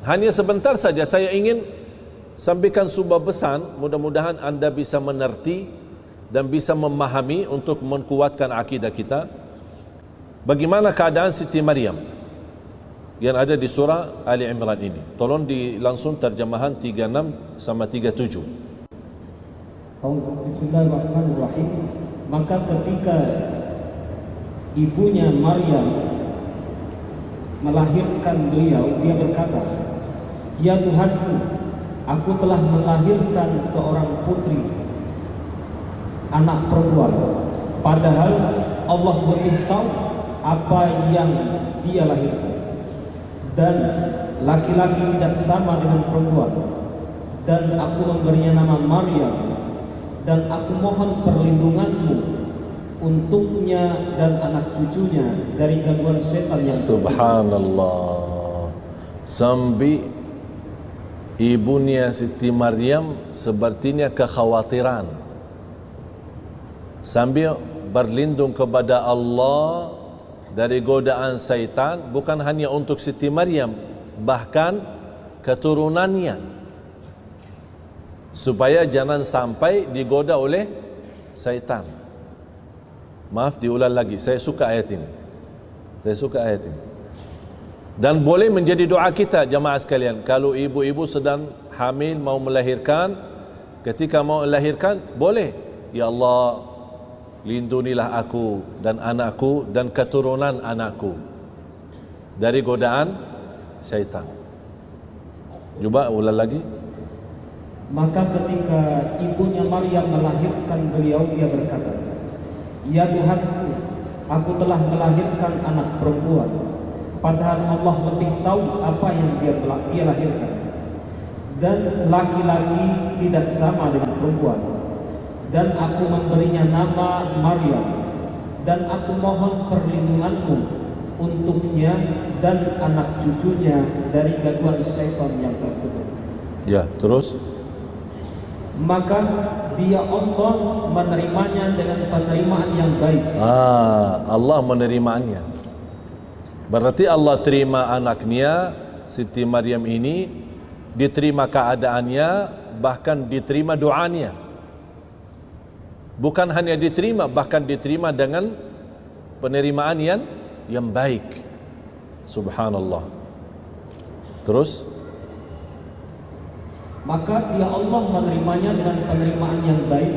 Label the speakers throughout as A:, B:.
A: hanya sebentar saja saya ingin sampaikan sebuah pesan, mudah-mudahan anda bisa mengerti dan bisa memahami untuk menguatkan akidah kita. Bagaimana keadaan Siti Maryam yang ada di surah Ali Imran ini? Tolong langsung terjemahan 36 sama 37.
B: Bismillahirrahmanirrahim. Maka ketika ibunya Maryam melahirkan beliau, dia berkata, "Ya Tuhanku, aku telah melahirkan seorang putri, anak perempuan. Padahal Allah lebih tahu apa yang dia lahirkan. Dan laki-laki tidak sama dengan perempuan. Dan aku memberinya nama Maryam. Dan aku mohon perlindunganmu untuknya dan anak cucunya dari gangguan setan yang..."
A: Subhanallah. Sampai ibunya Siti Maryam sepertinya kekhawatiran, sambil berlindung kepada Allah dari godaan syaitan, bukan hanya untuk Siti Maryam, bahkan keturunannya, supaya jangan sampai digoda oleh syaitan. Maaf, diulang lagi, saya suka ayat ini. Dan boleh menjadi doa kita jamaah sekalian. Kalau ibu-ibu sedang hamil mau melahirkan, ketika mau melahirkan, boleh, ya Allah, lindungilah aku dan anakku dan keturunan anakku dari godaan syaitan. Coba ulang lagi.
B: Maka ketika ibunya Maryam melahirkan beliau, dia berkata, "Ya Tuhanku, aku telah melahirkan anak perempuan. Padahal Allah lebih tahu apa yang dia lahirkan. Dan laki-laki tidak sama dengan perempuan. Dan aku memberinya nama Maryam. Dan aku mohon perlindunganmu untuknya dan anak cucunya dari gangguan syaitan yang terkutuk."
A: Ya, terus.
B: Maka dia Allah menerimanya dengan penerimaan yang baik.
A: Allah menerimanya. Berarti Allah terima anaknya Siti Maryam ini, diterima keadaannya, bahkan diterima doanya. Bukan hanya diterima, bahkan diterima dengan penerimaan yang baik. Subhanallah. Terus,
B: maka dia Allah menerimanya dengan penerimaan yang baik,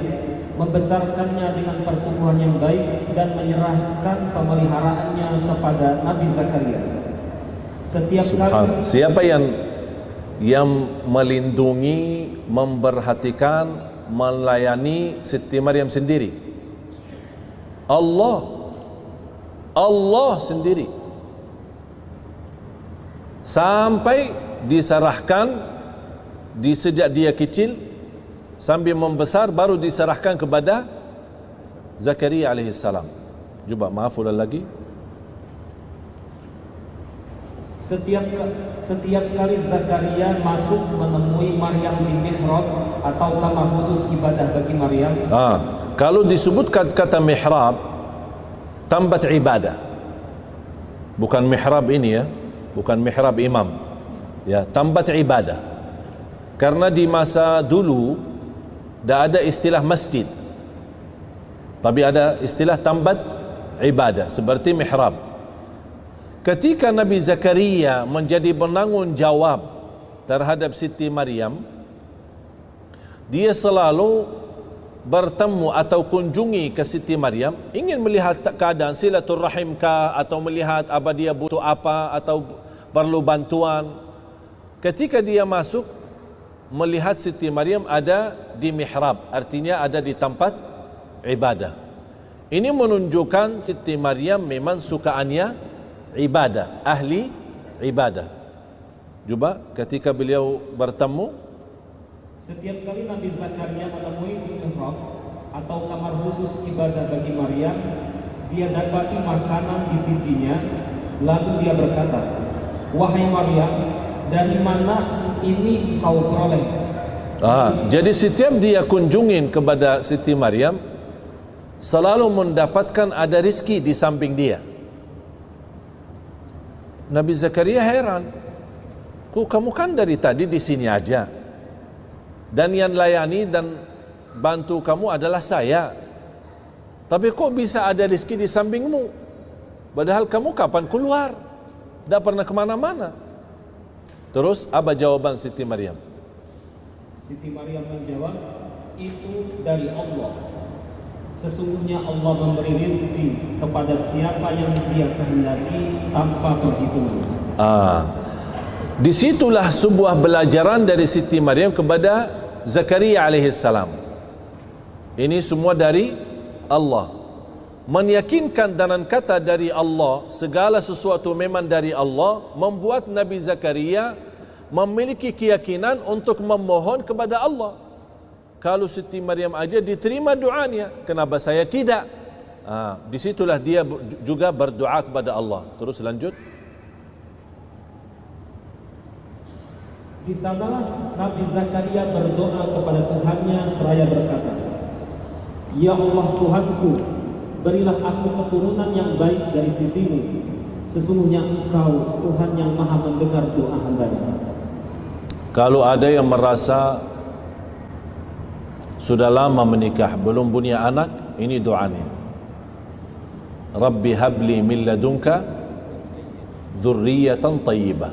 B: membesarkannya dengan pertumbuhan yang baik, dan menyerahkan pemeliharaannya kepada Nabi Zakaria. Setiap kali,
A: siapa yang melindungi, memperhatikan, melayani Siti Maryam sendiri? Allah sendiri. Sampai diserahkan sejak dia kecil sambil membesar, baru diserahkan kepada Zakaria alaihissalam. Coba maaf ulang lagi.
B: Setiap kali Zakaria masuk menemui Maryam di mihrab atau kamar khusus ibadah bagi Maryam.
A: Kalau disebutkan kata mihrab, tempat ibadah, bukan mihrab ini ya, bukan mihrab imam ya, tempat ibadah. Karena di masa dulu tidak ada istilah masjid, tapi ada istilah tempat ibadah seperti mihrab. Ketika Nabi Zakaria menjadi penanggung jawab terhadap Siti Maryam, dia selalu bertemu atau kunjungi ke Siti Maryam, ingin melihat keadaan silaturahim kah, atau melihat apa dia butuh apa atau perlu bantuan. Ketika dia masuk, melihat Siti Maryam ada di mihrab, artinya ada di tempat ibadah. Ini menunjukkan Siti Maryam memang sukaannya ibadah, ahli ibadah. Coba ketika beliau bertemu,
B: setiap kali Nabi Zakaria menemui di mihrab atau kamar khusus ibadah bagi Maryam, dia dapati makanan di sisinya, lalu dia berkata, "Wahai Maryam, dari mana ini kau peroleh?"
A: Jadi setiap dia kunjungin kepada Siti Maryam, selalu mendapatkan ada rizki di samping dia. Nabi Zakaria heran, Kok kamu kan dari tadi di sini aja, dan yang layani dan bantu kamu adalah saya. Tapi kok bisa ada rezeki di sampingmu? Padahal kamu kapan keluar? Tidak pernah kemana-mana. Terus apa jawaban Siti Maryam?
B: Siti Maryam menjawab, itu dari Allah. Sesungguhnya Allah memberi rezeki kepada siapa yang Dia kehendaki tanpa perhitungan.
A: Disitulah sebuah pelajaran dari Siti Maryam kepada Zakaria alaihissalam. Ini semua dari Allah. Meyakinkan dengan kata dari Allah, segala sesuatu memang dari Allah, membuat Nabi Zakaria memiliki keyakinan untuk memohon kepada Allah. Kalau Siti Maryam aja diterima doanya, kenapa saya tidak? Disitulah dia juga berdoa kepada Allah. Terus lanjut.
B: Di sanalah Nabi Zakaria berdoa kepada Tuhannya seraya berkata, Ya Allah Tuhanku, berilah aku keturunan yang baik dari sisimu. Sesungguhnya Engkau Tuhan yang maha mendengar doa hamba-Nya.
A: Kalau ada yang merasa sudah lama menikah belum punya anak, ini doanya. Rabbi habli min ladunka dzurriyyatan thayyibah.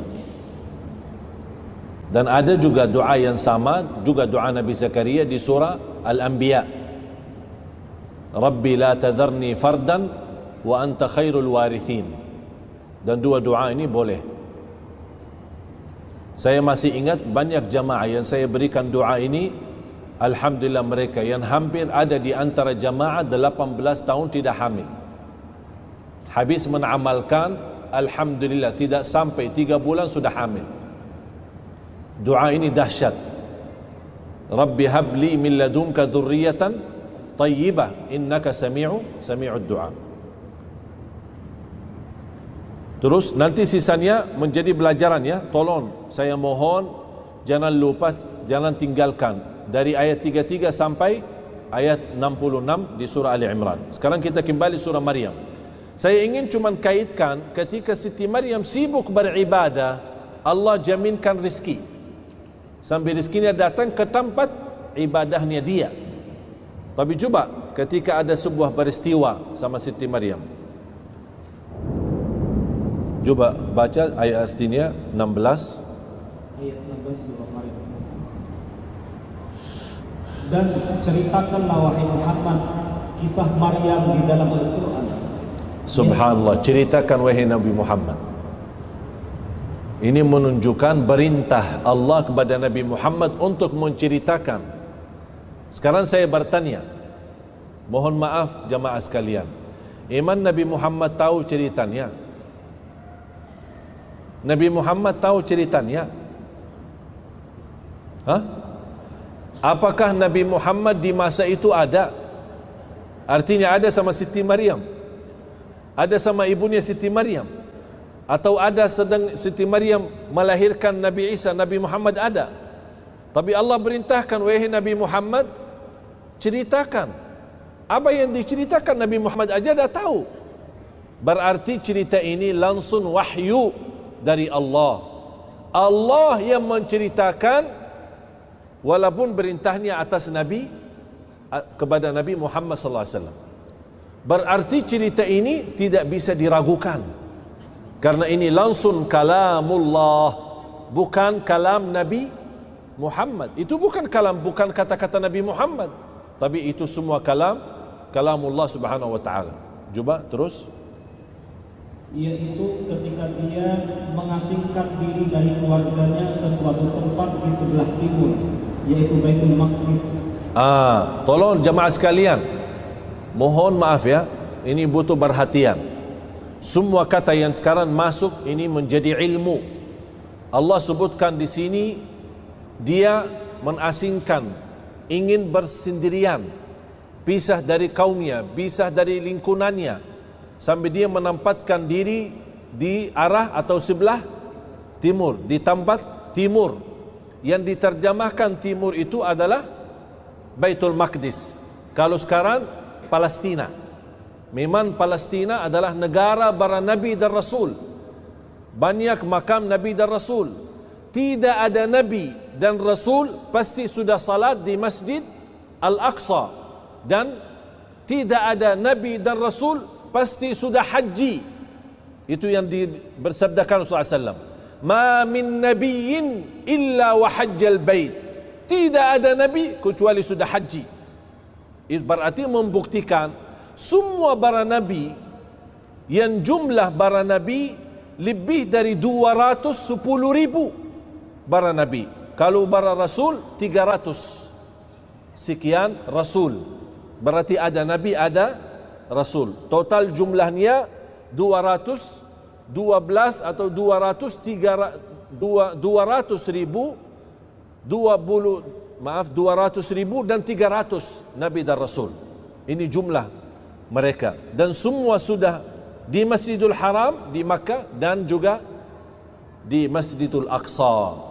A: Dan ada juga doa yang sama, juga doa Nabi Zakaria di surah Al-Anbiya. Rabbi la tadharni fardan wa anta khairul warithin. Dan dua doa ini boleh. Saya masih ingat banyak jamaah yang saya berikan doa ini, alhamdulillah mereka yang hampir ada di antara jamaah 18 tahun tidak hamil. Habis menamalkan, alhamdulillah tidak sampai 3 bulan sudah hamil. Doa ini dahsyat. Rabbi habli min ladunka dzurriyyatan thayyibah innaka sami'ud du'a. Terus nanti sisanya menjadi pelajaran ya. Tolong saya mohon jangan lupa, jangan tinggalkan dari ayat 33 sampai ayat 66 di surah Ali Imran. Sekarang kita kembali surah Maryam. Saya ingin cuma kaitkan ketika Siti Maryam sibuk beribadah, Allah jaminkan rezeki. Sampai rezekinya datang ke tempat ibadahnya dia. Tapi coba ketika ada sebuah peristiwa sama Siti Maryam. Coba baca ayat artinya 16.
B: Ayat 16 surah Maryam. Dan ceritakanlah wahai Muhammad kisah Maryam di dalam Al-Quran.
A: Subhanallah, ceritakan wahai Nabi Muhammad. Ini menunjukkan perintah Allah kepada Nabi Muhammad untuk menceritakan. Sekarang saya bertanya, mohon maaf jamaah sekalian, iman Nabi Muhammad tahu ceritanya? Nabi Muhammad tahu ceritanya? Apakah Nabi Muhammad di masa itu ada? Artinya ada sama Siti Maryam, ada sama ibunya Siti Maryam, atau ada sedang Siti Maryam melahirkan Nabi Isa, Nabi Muhammad ada. Tapi Allah perintahkan, wahai Nabi Muhammad, ceritakan. Apa yang diceritakan Nabi Muhammad aja dah tahu. Berarti cerita ini langsung wahyu dari Allah. Allah yang menceritakan, walaupun perintahnya atas Nabi, kepada Nabi Muhammad sallallahu alaihi wasallam. Berarti cerita ini tidak bisa diragukan, karena ini langsung kalamullah, bukan kalam Nabi Muhammad. Itu bukan kalam, bukan kata-kata Nabi Muhammad, tapi itu semua kalamullah subhanahu wa ta'ala. Coba terus.
B: Yaitu ketika dia mengasingkan diri dari keluarganya ke suatu tempat di sebelah timur, yaitu Baitul Maqdis.
A: Tolong jemaah sekalian, mohon maaf ya, ini butuh perhatian. Semua kata yang sekarang masuk ini menjadi ilmu. Allah sebutkan di sini dia mengasingkan, ingin bersendirian, pisah dari kaumnya, pisah dari lingkungannya, sampai dia menempatkan diri di arah atau sebelah timur, di tempat timur. Yang diterjemahkan timur itu adalah Baitul Maqdis. Kalau sekarang Palestina. Memang Palestina adalah negara para nabi dan rasul. Banyak makam nabi dan rasul. tidak ada Nabi dan Rasul pasti sudah salat di Masjid Al-Aqsa, dan tidak ada Nabi dan Rasul pasti sudah haji. Itu yang bersabdakan Rasulullah SAW, ma min nabiyyin illa wa hajjal bait, tidak ada Nabi kecuali sudah haji. Itu berarti membuktikan semua para Nabi, yang jumlah para Nabi lebih dari 210 ribu para Nabi. Kalau para Rasul 300 sekian Rasul, berarti ada Nabi ada Rasul. Total jumlahnya 212 atau 200 ribu 200 ribu dan 300 Nabi dan Rasul. Ini jumlah mereka, dan semua sudah di Masjidul Haram di Makkah dan juga di Masjidul Aqsa.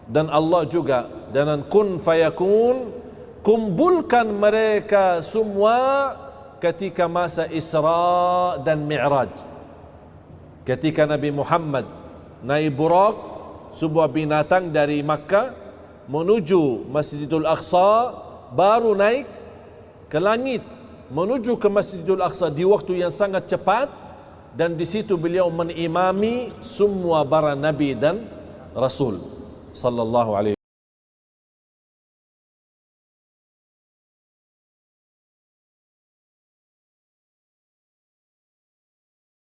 A: Dan Allah juga dengan kun fayakun kumpulkan mereka semua ketika masa Isra dan Mi'raj. Ketika Nabi Muhammad naik Buraq, sebuah binatang dari Makkah menuju Masjidul Aqsa, baru naik ke langit menuju ke Masjidul Aqsa di waktu yang sangat cepat, dan di situ beliau menimami semua para nabi dan rasul sallallahu alaihi